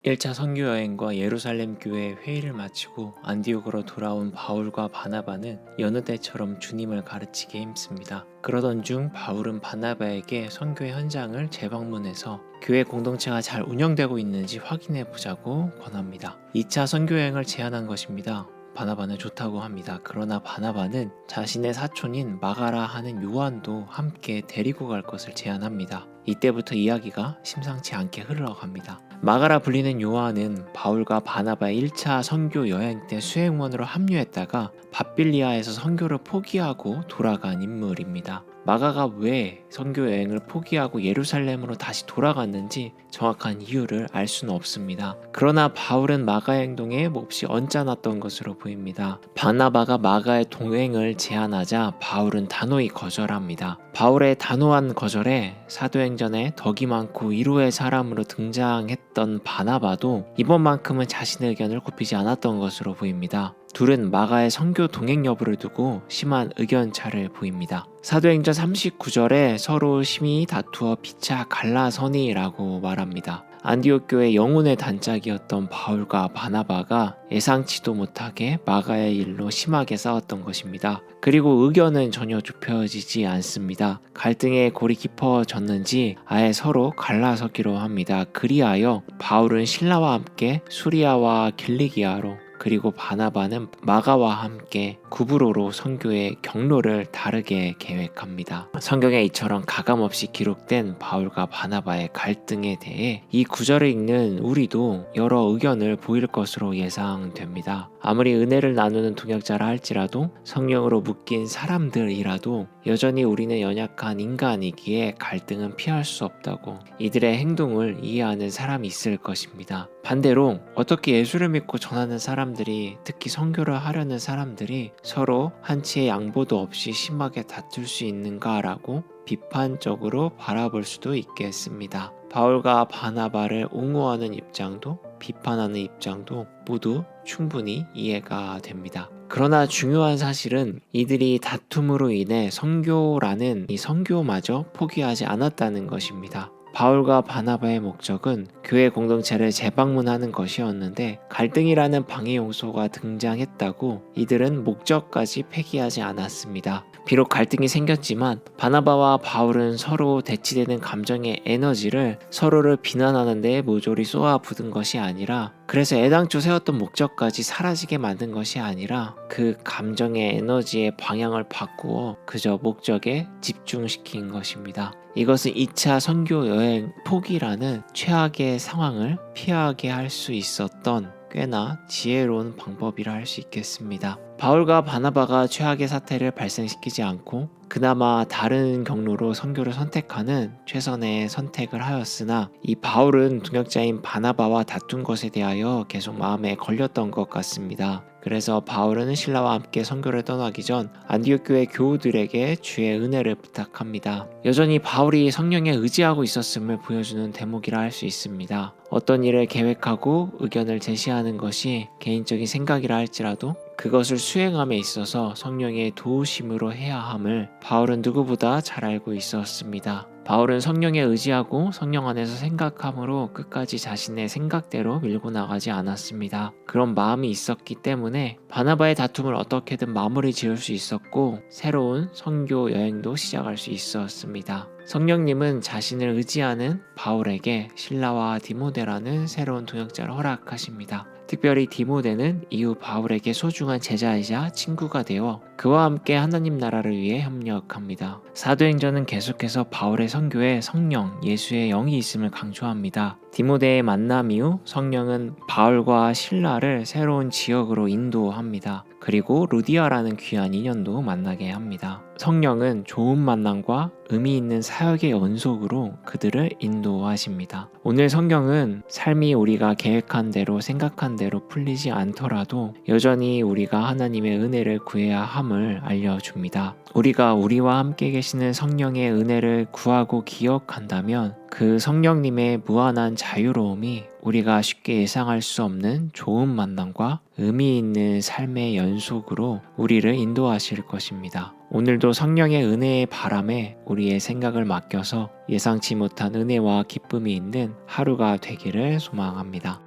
1차 선교 여행과 예루살렘 교회 회의를 마치고 안디옥으로 돌아온 바울과 바나바는 여느 때처럼 주님을 가르치기에 힘씁니다. 그러던 중 바울은 바나바에게 선교의 현장을 재방문해서 교회 공동체가 잘 운영되고 있는지 확인해 보자고 권합니다. 2차 선교 여행을 제안한 것입니다. 바나바는 좋다고 합니다. 그러나 바나바는 자신의 사촌인 마가라 하는 요한도 함께 데리고 갈 것을 제안합니다. 이때부터 이야기가 심상치 않게 흘러갑니다. 마가라 불리는 요한은 바울과 바나바의 1차 선교 여행 때 수행원으로 합류했다가 밧빌리아에서 선교를 포기하고 돌아간 인물입니다. 마가가 왜 선교 여행을 포기하고 예루살렘으로 다시 돌아갔는지 정확한 이유를 알 수는 없습니다. 그러나 바울은 마가의 행동에 몹시 언짢았던 것으로 보입니다. 바나바가 마가의 동행을 제안하자 바울은 단호히 거절합니다. 바울의 단호한 거절에 사도행전에 덕이 많고 위로의 사람으로 등장했던 바나바도 이번만큼은 자신의 의견을 굽히지 않았던 것으로 보입니다. 둘은 마가의 선교 동행 여부를 두고 심한 의견 차를 보입니다. 사도행전 39절에 서로 심히 다투어 피차 갈라서니라고 말합니다. 안디옥 교회 영혼의 단짝이었던 바울과 바나바가 예상치도 못하게 마가의 일로 심하게 싸웠던 것입니다. 그리고 의견은 전혀 좁혀지지 않습니다. 갈등의 골이 깊어졌는지 아예 서로 갈라서기로 합니다. 그리하여 바울은 실라와 함께 수리아와 길리기아로, 그리고 바나바는 마가와 함께 구브로로 선교의 경로를 다르게 계획합니다. 성경에 이처럼 가감없이 기록된 바울과 바나바의 갈등에 대해 이 구절을 읽는 우리도 여러 의견을 보일 것으로 예상됩니다. 아무리 은혜를 나누는 동역자라 할지라도 성령으로 묶인 사람들이라도 여전히 우리는 연약한 인간이기에 갈등은 피할 수 없다고, 이들의 행동을 이해하는 사람이 있을 것입니다. 반대로 어떻게 예수를 믿고 전하는 사람들이, 특히 선교를 하려는 사람들이 서로 한치의 양보도 없이 심하게 다툴 수 있는가라고 비판적으로 바라볼 수도 있겠습니다. 바울과 바나바를 옹호하는 입장도 비판하는 입장도 모두 충분히 이해가 됩니다. 그러나 중요한 사실은 이들이 다툼으로 인해 선교라는 이 선교마저 포기하지 않았다는 것입니다. 바울과 바나바의 목적은 교회 공동체를 재방문하는 것이었는데 갈등이라는 방해 요소가 등장했다고 이들은 목적까지 폐기하지 않았습니다. 비록 갈등이 생겼지만 바나바와 바울은 서로 대치되는 감정의 에너지를 서로를 비난하는 데 모조리 쏟아붓은 것이 아니라, 그래서 애당초 세웠던 목적까지 사라지게 만든 것이 아니라 그 감정의 에너지의 방향을 바꾸어 그저 목적에 집중시킨 것입니다. 이것은 2차 선교 여행 포기라는 최악의 상황을 피하게 할 수 있었던 꽤나 지혜로운 방법이라 할 수 있겠습니다. 바울과 바나바가 최악의 사태를 발생시키지 않고 그나마 다른 경로로 선교를 선택하는 최선의 선택을 하였으나 이 바울은 동역자인 바나바와 다툰 것에 대하여 계속 마음에 걸렸던 것 같습니다. 그래서 바울은 신라와 함께 선교를 떠나기 전 안디옥 교회 교우들에게 주의 은혜를 부탁합니다. 여전히 바울이 성령에 의지하고 있었음을 보여주는 대목이라 할 수 있습니다. 어떤 일을 계획하고 의견을 제시하는 것이 개인적인 생각이라 할지라도 그것을 수행함에 있어서 성령의 도우심으로 해야 함을 바울은 누구보다 잘 알고 있었습니다. 바울은 성령에 의지하고 성령 안에서 생각함으로 끝까지 자신의 생각대로 밀고 나가지 않았습니다. 그런 마음이 있었기 때문에 바나바의 다툼을 어떻게든 마무리 지을 수 있었고 새로운 선교 여행도 시작할 수 있었습니다. 성령님은 자신을 의지하는 바울에게 실라와 디모데라는 새로운 동역자를 허락하십니다. 특별히 디모데는 이후 바울에게 소중한 제자이자 친구가 되어 그와 함께 하나님 나라를 위해 협력합니다. 사도행전은 계속해서 바울의 선교에 성령, 예수의 영이 있음을 강조합니다. 디모데의 만남 이후 성령은 바울과 실라를 새로운 지역으로 인도합니다. 그리고 루디아라는 귀한 인연도 만나게 합니다. 성령은 좋은 만남과 의미 있는 사역의 연속으로 그들을 인도하십니다. 오늘 성경은 삶이 우리가 계획한 대로 생각한 대로 풀리지 않더라도 여전히 우리가 하나님의 은혜를 구해야 함을 알려줍니다. 우리가 우리와 함께 계시는 성령의 은혜를 구하고 기억한다면 그 성령님의 무한한 자유로움이 우리가 쉽게 예상할 수 없는 좋은 만남과 의미 있는 삶의 연속으로 우리를 인도하실 것입니다. 오늘도 성령의 은혜의 바람에 우리의 생각을 맡겨서 예상치 못한 은혜와 기쁨이 있는 하루가 되기를 소망합니다.